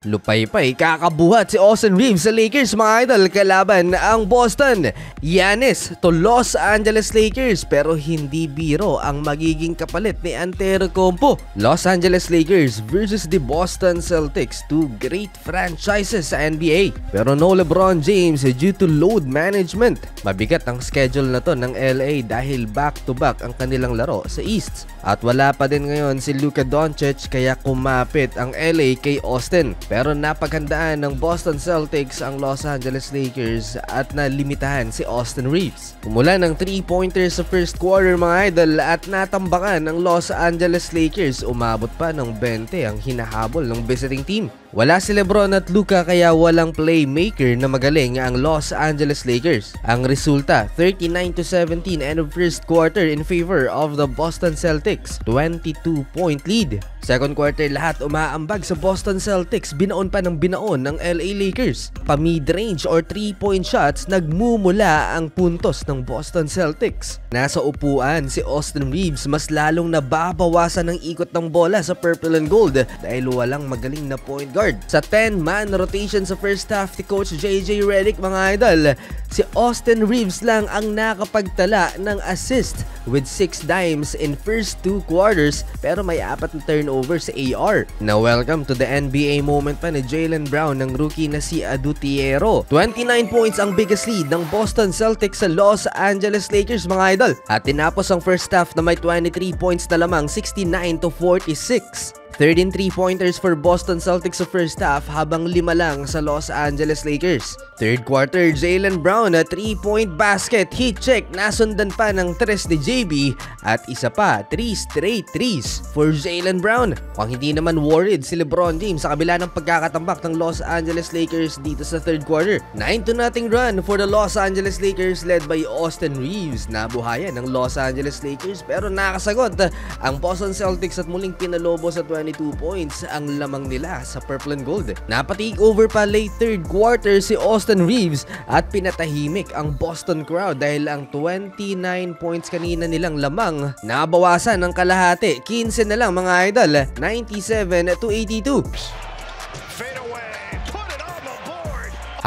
Lupay-pay kakabuhat si Austin Reaves sa Lakers mga idol kalaban ang Boston. Giannis to Los Angeles Lakers pero hindi biro ang magiging kapalit ni Antetokounmpo. Los Angeles Lakers versus the Boston Celtics, two great franchises sa NBA. Pero no LeBron James due to load management. Mabigat ang schedule na to ng LA dahil back-to-back ang kanilang laro sa East. At wala pa din ngayon si Luka Doncic kaya kumapit ang LA kay Austin. Pero napaghandaan ng Boston Celtics ang Los Angeles Lakers at nalimitahan si Austin Reaves. Umulan ng 3-pointers sa first quarter mga idol at natambakan ng Los Angeles Lakers. Umabot pa ng 20 ang hinahabol ng visiting team. Wala si LeBron at Luka kaya walang playmaker na magaling ang Los Angeles Lakers. Ang resulta 39-17 end of first quarter in favor of the Boston Celtics. 22-point lead. Second quarter lahat umaambag sa Boston Celtics, binaon pa ng binaon ng LA Lakers. Pa-mid-range or 3-point shots, nagmumula ang puntos ng Boston Celtics. Nasa upuan si Austin Reaves, mas lalong nababawasan ng ikot ng bola sa purple and gold dahil walang magaling na point guard. Sa 10-man rotation sa first half ni Coach JJ Redick mga idol, si Austin Reaves lang ang nakapagtala ng assist with 6 dimes in first 2 quarters pero may 4 na turnover sa AR. Na welcome to the NBA moment pa ni Jaylen Brown ng rookie na si Adutiero. 29 points ang biggest lead ng Boston Celtics sa Los Angeles Lakers mga idol. At tinapos ang first half na may 23 points na lamang, 69-46. 13 3-pointers for Boston Celtics sa first half habang 5 lang sa Los Angeles Lakers. Third quarter, Jaylen Brown na 3-point basket, heat check, nasundan pa ng 3 ni JB at isa pa, 3 straight threes for Jaylen Brown. Kung hindi naman worried si LeBron James sa kabila ng pagkakatambak ng Los Angeles Lakers dito sa third quarter. 9-0 run for the Los Angeles Lakers led by Austin Reaves. Nabuhayan ng Los Angeles Lakers pero nakasagot ang Boston Celtics at muling pinalobo sa 22 points ang lamang nila sa purple and gold. Napatake over pa late third quarter si Austin Reaves at pinatahimik ang Boston crowd dahil ang 29 points kanina nilang lamang nabawasan ng kalahati. 15 na lang mga idol, 97-82.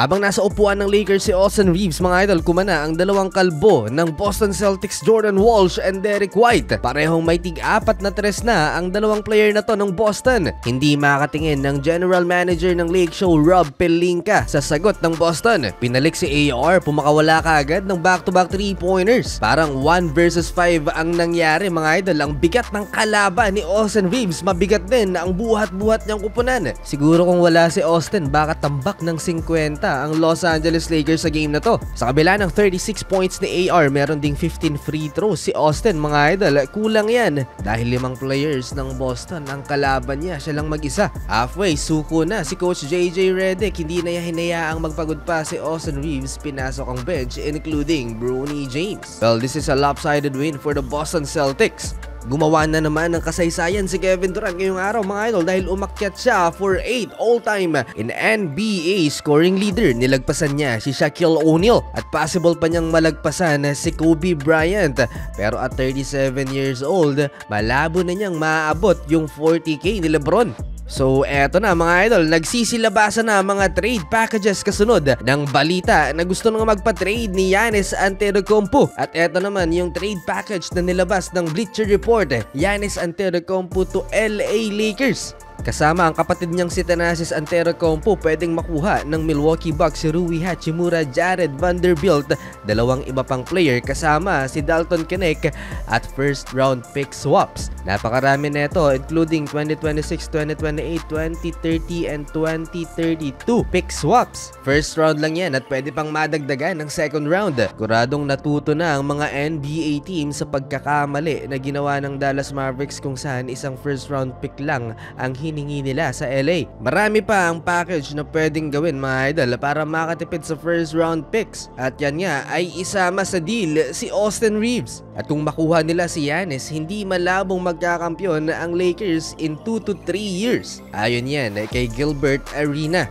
Habang nasa upuan ng Lakers si Austin Reaves mga idol, kumana ang dalawang kalbo ng Boston Celtics, Jordan Walsh and Derek White. Parehong may tig-4 na tres na ang dalawang player na to ng Boston. Hindi makatingin ng general manager ng Lake Show Rob Pelinka sa sagot ng Boston. Pinalik si AR, pumakawala kaagad ng back-to-back 3-pointers. Parang 1 versus 5 ang nangyari mga idol. Ang bigat ng kalaban ni Austin Reaves, mabigat din ang buhat-buhat niyang kupunan. Siguro kung wala si Austin, baka tambak ng 50 ang Los Angeles Lakers sa game na to. Sa kabila ng 36 points ni AR, meron ding 15 free throws si Austin mga idol. Kulang yan dahil 5 players ng Boston ang kalaban niya, siya lang mag-isa. Halfway, suko na si Coach JJ Redick. Hindi na hinayaang magpagod pa si Austin Reaves. Pinasok ang bench including Bronny James. Well, this is a lopsided win for the Boston Celtics. Gumawa na naman ng kasaysayan si Kevin Durant ngayong araw mga idol dahil umakyat siya for 8 all-time in NBA scoring leader. Nilagpasan niya si Shaquille O'Neal at possible pa niyang malagpasan si Kobe Bryant. Pero at 37 years old, malabo na niyang maaabot yung 40K ni LeBron. So eto na mga idol, nagsisilabasan na mga trade packages kasunod ng balita na gusto nang magpa-trade ni Giannis Antetokounmpo. At eto naman yung trade package na nilabas ng Bleacher Report, Giannis Antetokounmpo to LA Lakers. Kasama ang kapatid niyang si Thanasis Antetokounmpo, pwedeng makuha ng Milwaukee Bucks si Rui Hachimura, Jared Vanderbilt, dalawang iba pang player kasama si Dalton Knecht at first round pick swaps. Napakarami neto including 2026, 2028, 2030 and 2032 pick swaps. First round lang yan at pwede pang madagdagan ng second round. Kuradong natuto na ang mga NBA team sa pagkakamali na ginawa ng Dallas Mavericks kung saan isang first round pick lang ang hiningi nila sa LA. Marami pa ang package na pwedeng gawin mga idol para makatipid sa first round picks. At yan nga ay isama sa deal si Austin Reaves. At kung makuha nila si Giannis, hindi malabong magkakampyon ang Lakers in 2 to 3 years. Ayon yan kay Gilbert Arena.